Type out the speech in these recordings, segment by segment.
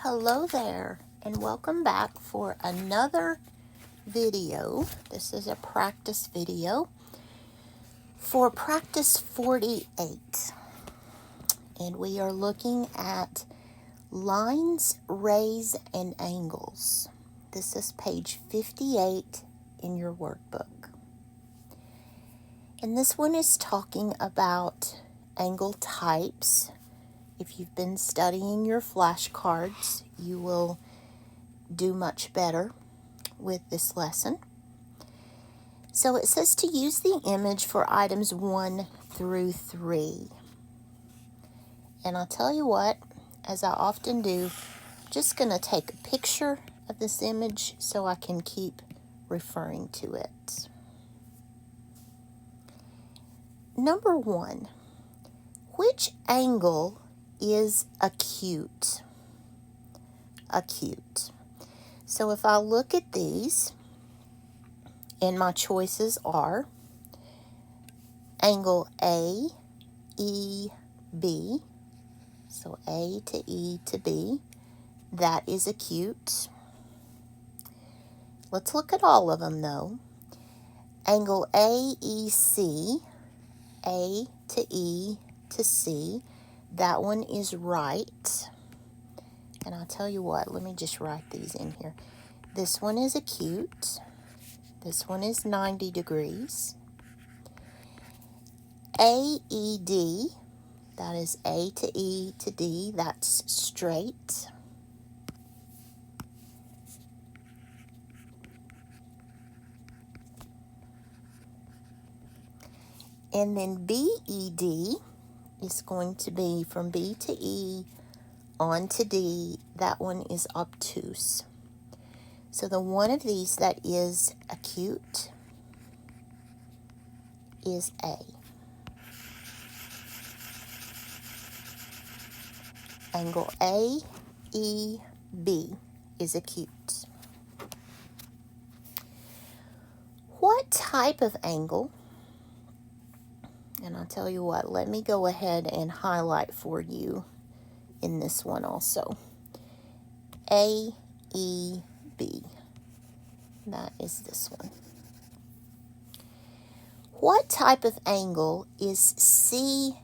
Hello there, and welcome back for another video. This is a practice video for practice 48, and we are looking at lines, rays, and angles. This is page 58 in your workbook. And this one is talking about angle types. If you've been studying your flashcards, you will do much better with this lesson. So it says to use the image for items 1 through 3. And I'll tell you what, as I often do, I'm just going to take a picture of this image so I can keep referring to it. Number 1, which angle is acute? Acute. So if I look at these, and my choices are angle A, E, B. So A to E to B, that is acute. Let's look at all of them though. Angle AEC, A to E to C, that one is right. And I'll tell you what, let me just write these in here. This one is acute. This one is 90 degrees. AED, that is A to E to D, that's straight. And then BED is going to be from B to E on to D. That one is obtuse. So the one of these that is acute is A. Angle AEB is acute. What type of angle? And I'll tell you what, let me go ahead and highlight for you in this one also. AEB. That is this one. What type of angle is CED?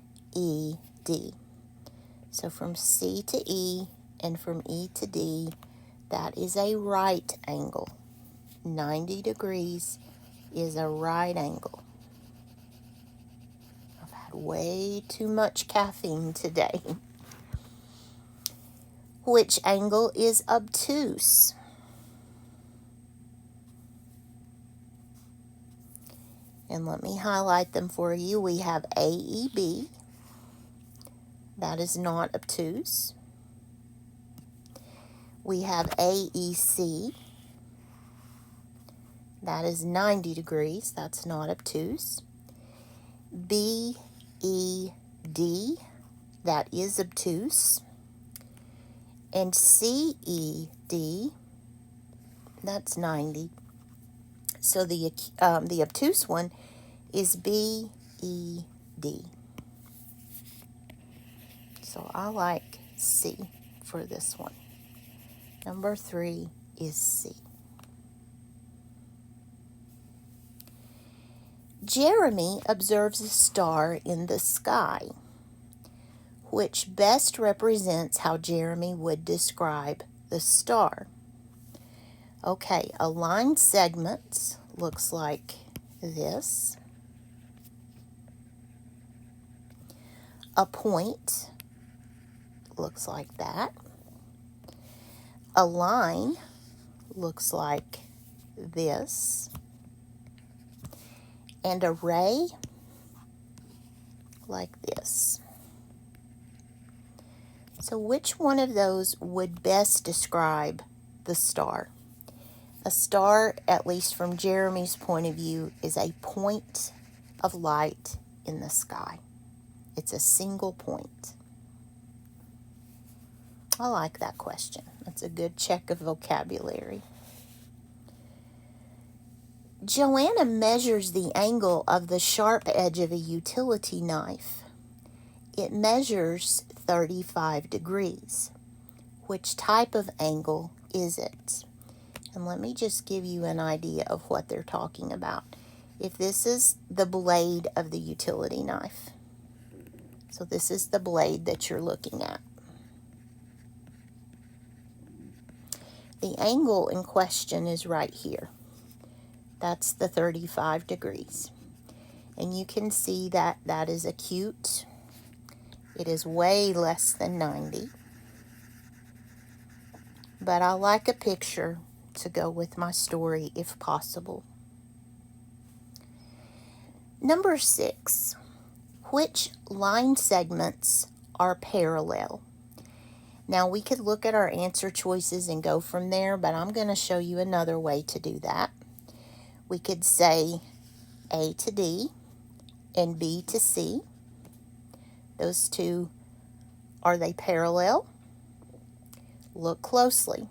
So from C to E and from E to D, that is a right angle. 90 degrees is a right angle. I've had way too much caffeine today. Which angle is obtuse? And let me highlight them for you. We have AEB. That is not obtuse. We have AEC. That is 90 degrees. That's not obtuse. BED. That is obtuse. And CED. That's 90. So the obtuse one is BED. So I like C for this one. Number 3 is C. Jeremy observes a star in the sky, which best represents how Jeremy would describe the star. Okay, a line segment looks like this. A point looks like that. A line looks like this. And a ray like this. So which one of those would best describe the star? A star, at least from Jeremy's point of view, is a point of light in the sky. It's a single point. I like that question. That's a good check of vocabulary. Joanna measures the angle of the sharp edge of a utility knife. It measures 35 degrees. Which type of angle is it? And let me just give you an idea of what they're talking about. If this is the blade of the utility knife, so this is the blade that you're looking at. The angle in question is right here. That's the 35 degrees. And you can see that that is acute. It is way less than 90. But I like a picture to go with my story if possible. Number 6. Which line segments are parallel? Now we could look at our answer choices and go from there, but I'm going to show you another way to do that. We could say A to D and B to C. Those two, are they parallel? Look closely.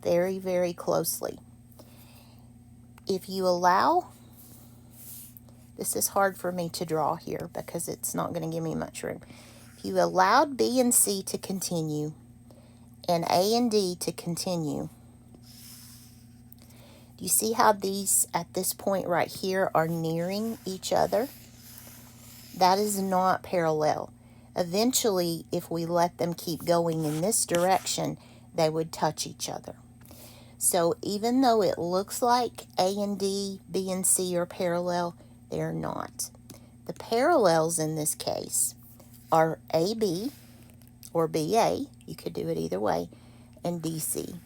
Very, very closely. If you allow, this is hard for me to draw here because it's not going to give me much room. If you allowed B and C to continue and A and D to continue, do you see how these at this point right here are nearing each other? That is not parallel. Eventually, if we let them keep going in this direction, they would touch each other. So even though it looks like A and D, B and C are parallel, they're not. The parallels in this case are AB or BA, you could do it either way, and DC.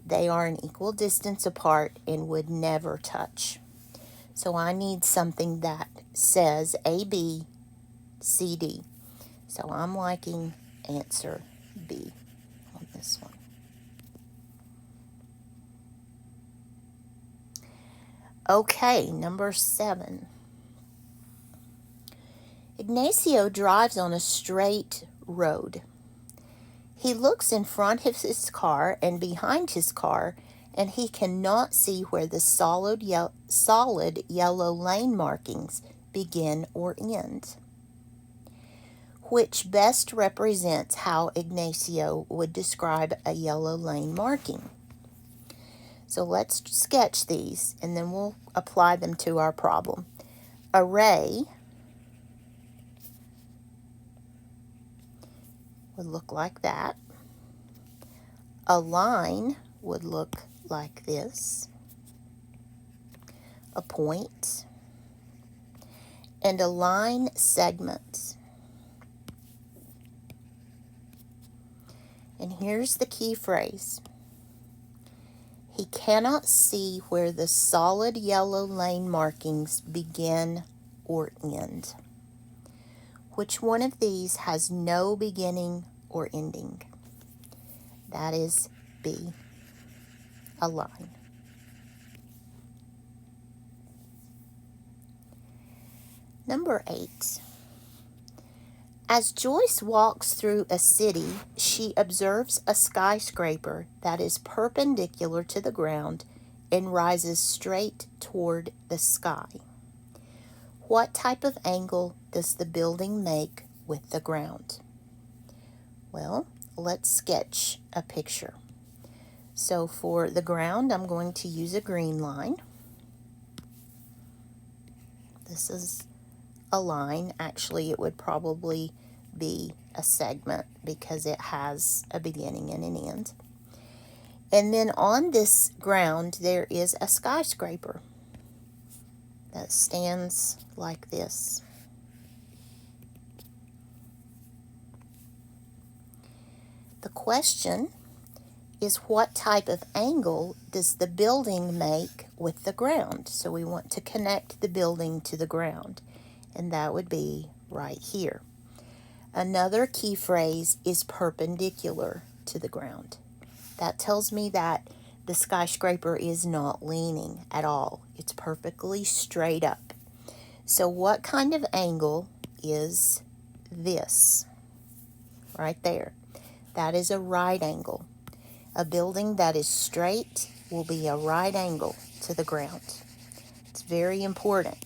They are an equal distance apart and would never touch. So I need something that says AB, CD. So I'm liking answer B on this one. Okay, number 7. Ignacio drives on a straight road. He looks in front of his car and behind his car, and he cannot see where the solid yellow lane markings begin or end. Which best represents how Ignacio would describe a yellow lane marking? So let's sketch these, and then we'll apply them to our problem. A ray would look like that. A line would look like this. A point. And a line segment. And here's the key phrase. He cannot see where the solid yellow lane markings begin or end. Which one of these has no beginning or ending? That is B, a line. Number 8. As Joyce walks through a city, she observes a skyscraper that is perpendicular to the ground and rises straight toward the sky. What type of angle does the building make with the ground? Well, let's sketch a picture. So for the ground, I'm going to use a green line. This is a line. Actually, it would probably be a segment because it has a beginning and an end. And then on this ground, there is a skyscraper that stands like this. The question is, what type of angle does the building make with the ground? So we want to connect the building to the ground, and that would be right here. Another key phrase is perpendicular to the ground. That tells me that the skyscraper is not leaning at all. It's perfectly straight up. So what kind of angle is this? Right there. That is a right angle. A building that is straight will be a right angle to the ground. It's very important,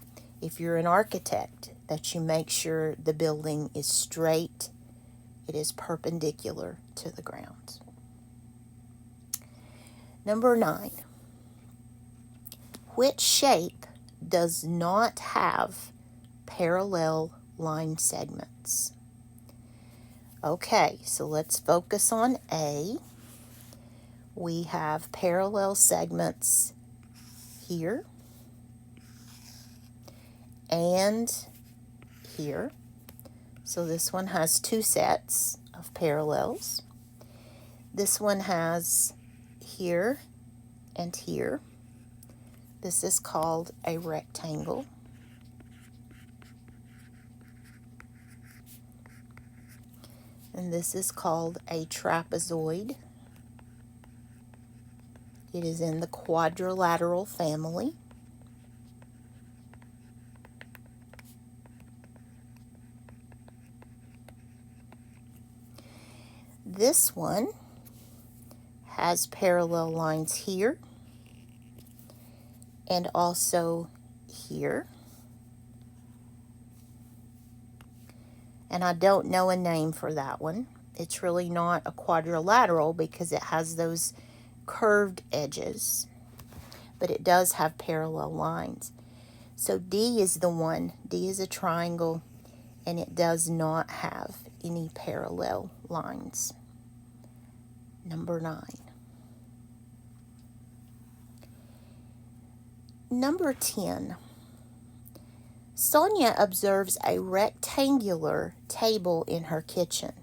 if you're an architect, that you make sure the building is straight It is perpendicular to the ground. Number 9. Which shape does not have parallel line segments? Okay, so let's focus on A. We have parallel segments here and here. So this one has 2 sets of parallels. This one has here and here. This is called a rectangle. And this is called a trapezoid. It is in the quadrilateral family. This one has parallel lines here and also here. And I don't know a name for that one. It's really not a quadrilateral because it has those curved edges, but it does have parallel lines. So D is the one. D is a triangle, and it does not have any parallel lines. Number 9. Number 10. Sonia observes a rectangular table in her kitchen.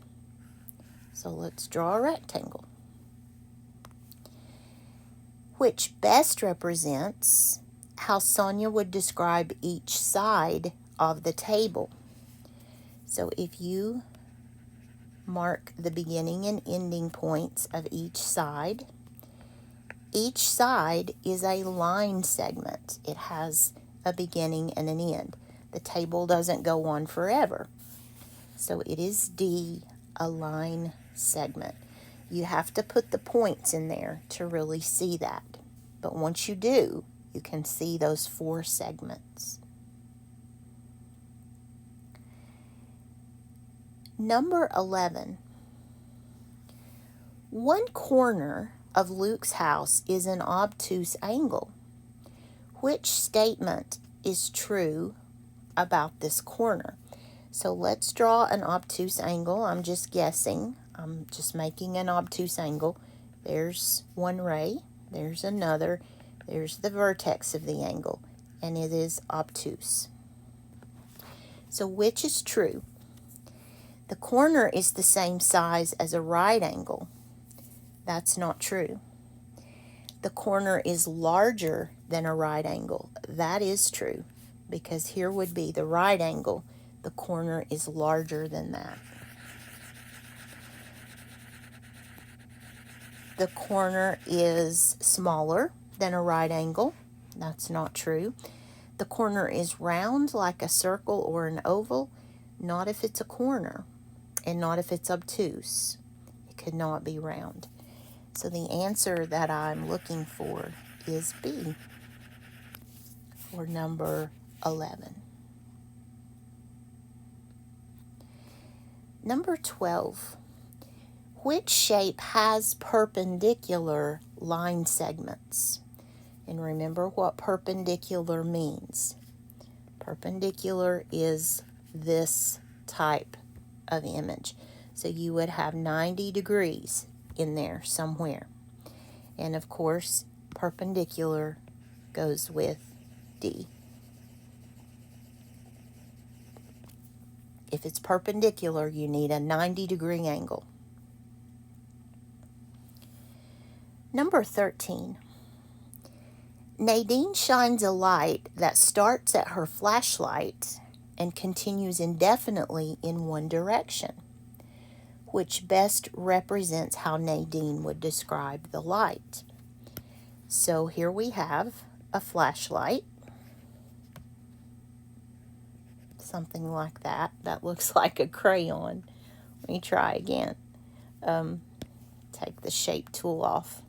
So let's draw a rectangle, which best represents how Sonia would describe each side of the table. So if you mark the beginning and ending points of each side is a line segment. It has a beginning and an end. The table doesn't go on forever. So it is D, a line segment. You have to put the points in there to really see that. But once you do, you can see those 4 segments. Number 11. One corner of Luke's house is an obtuse angle. Which statement is true about this corner? So let's draw an obtuse angle. I'm just guessing. I'm just making an obtuse angle. There's one ray. There's another. There's the vertex of the angle. And it is obtuse. So which is true? The corner is the same size as a right angle. That's not true. The corner is larger than a right angle. That is true, because here would be the right angle. The corner is larger than that. The corner is smaller than a right angle. That's not true. The corner is round like a circle or an oval. Not if it's a corner, and not if it's obtuse. It could not be round. So the answer that I'm looking for is B for number 11. Number 12. Which shape has perpendicular line segments? And remember what perpendicular means. Perpendicular is this type of image. So you would have 90 degrees in there somewhere. And of course, perpendicular goes with D. If it's perpendicular, you need a 90-degree angle. Number 13. Nadine shines a light that starts at her flashlight and continues indefinitely in one direction, which best represents how Nadine would describe the light. So here we have a flashlight, something like that. That looks like a crayon. Let me try again. Take the shape tool off.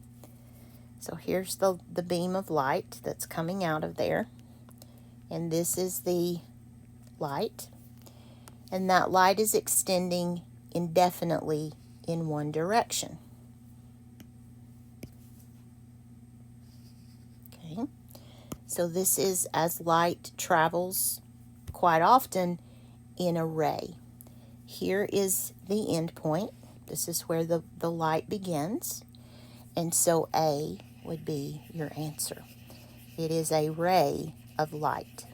So here's the beam of light that's coming out of there. And this is the light. And that light is extending indefinitely in one direction. Okay, so this is as light travels quite often in a ray. Here is the end point. This is where the light begins. And so A would be your answer. It is a ray of light.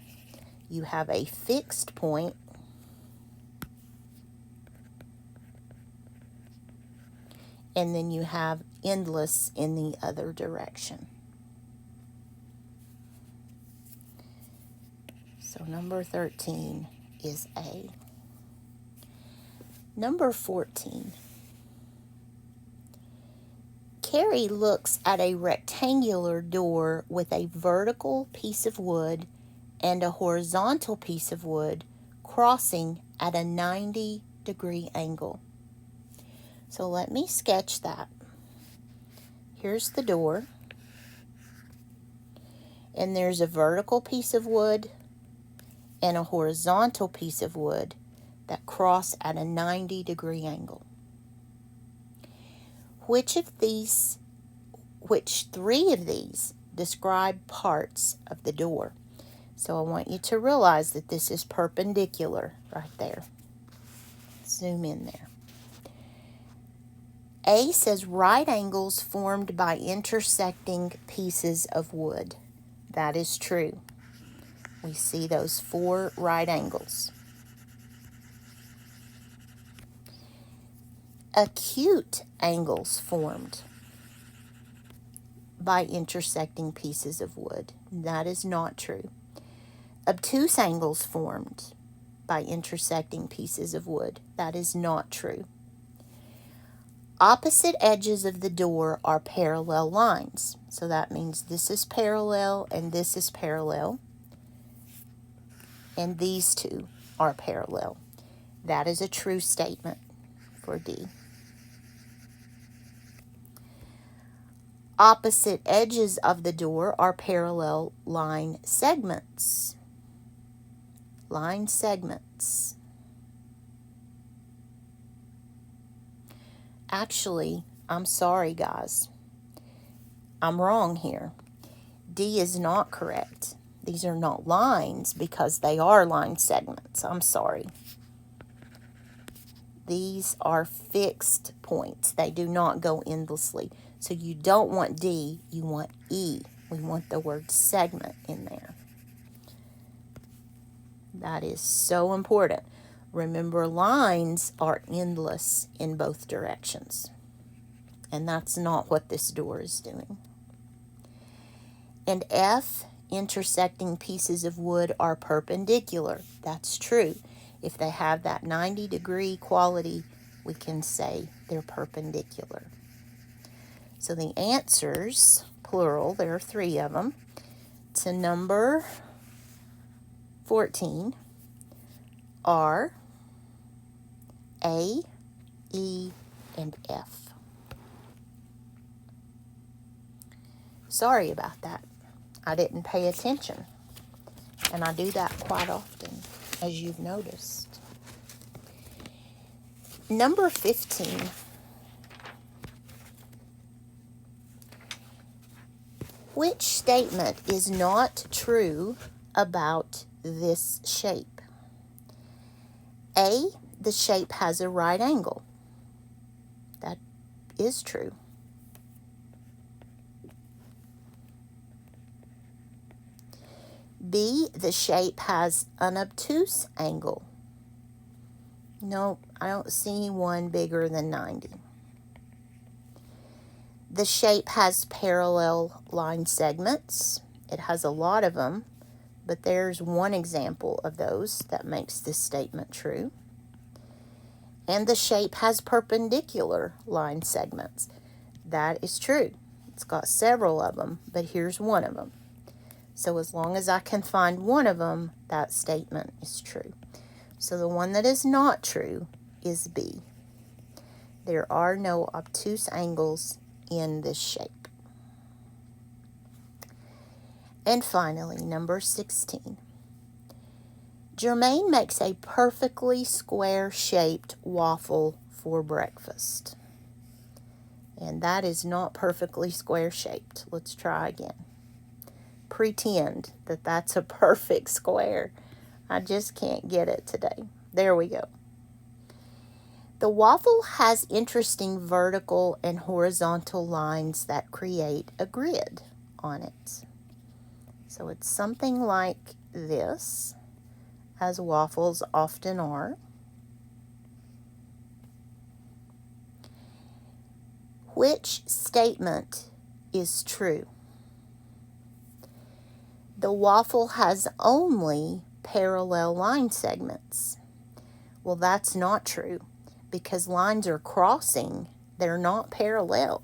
You have a fixed point and then you have endless in the other direction. So number 13 is A. Number 14. Carrie looks at a rectangular door with a vertical piece of wood and a horizontal piece of wood crossing at a 90-degree angle. So let me sketch that. Here's the door, and there's a vertical piece of wood and a horizontal piece of wood that cross at a 90-degree angle. Which three of these describe parts of the door? So I want you to realize that this is perpendicular right there. Zoom in there. A says right angles formed by intersecting pieces of wood. That is true. We see those 4 right angles. Acute angles formed by intersecting pieces of wood. That is not true. Obtuse angles formed by intersecting pieces of wood. That is not true. Opposite edges of the door are parallel lines. So that means this is parallel and this is parallel. And these two are parallel. That is a true statement for D. Opposite edges of the door are parallel line segments. Line segments. Actually, I'm sorry, guys. I'm wrong here. D is not correct. These are not lines because they are line segments. I'm sorry. These are fixed points. They do not go endlessly. So you don't want D, you want E. We want the word segment in there. That is so important. Remember, lines are endless in both directions. And that's not what this door is doing. And F, intersecting pieces of wood are perpendicular. That's true. If they have that 90-degree quality, we can say they're perpendicular. So the answers, plural, there are 3 of them, to number 14 are A, E, and F. Sorry about that. I didn't pay attention. And I do that quite often, as you've noticed. Number 15. Which statement is not true about this shape? A, the shape has a right angle. That is true. B, the shape has an obtuse angle. Nope, I don't see one bigger than 90. The shape has parallel line segments. It has a lot of them, but there's one example of those that makes this statement true. And the shape has perpendicular line segments. That is true. It's got several of them, but here's one of them. So as long as I can find one of them, that statement is true. So the one that is not true is B. There are no obtuse angles in this shape. And finally, number 16. Jermaine makes a perfectly square-shaped waffle for breakfast. And that is not perfectly square shaped. Let's try again. Pretend that that's a perfect square. I just can't get it today. There we go. The waffle has interesting vertical and horizontal lines that create a grid on it. So it's something like this, as waffles often are. Which statement is true? The waffle has only parallel line segments. Well, that's not true, because lines are crossing. They're not parallel.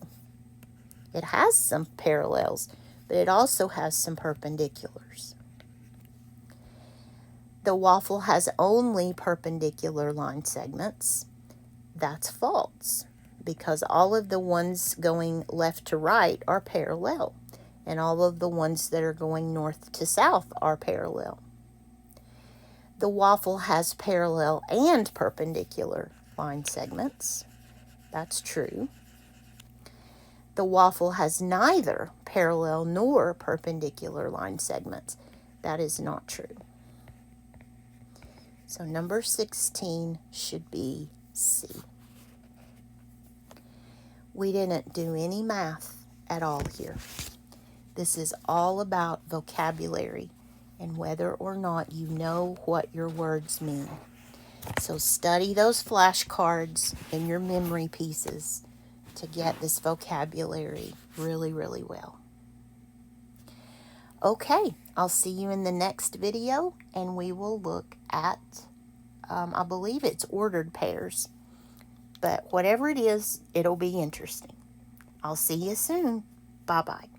It has some parallels, but it also has some perpendiculars. The waffle has only perpendicular line segments. That's false, because all of the ones going left to right are parallel, and all of the ones that are going north to south are parallel. The waffle has parallel and perpendicular line segments. That's true. The waffle has neither parallel nor perpendicular line segments. That is not true. So number 16 should be C. We didn't do any math at all here. This is all about vocabulary and whether or not you know what your words mean. So study those flashcards and your memory pieces to get this vocabulary really, really well. Okay, I'll see you in the next video, and we will look at, I believe it's ordered pairs. But whatever it is, it'll be interesting. I'll see you soon. Bye-bye.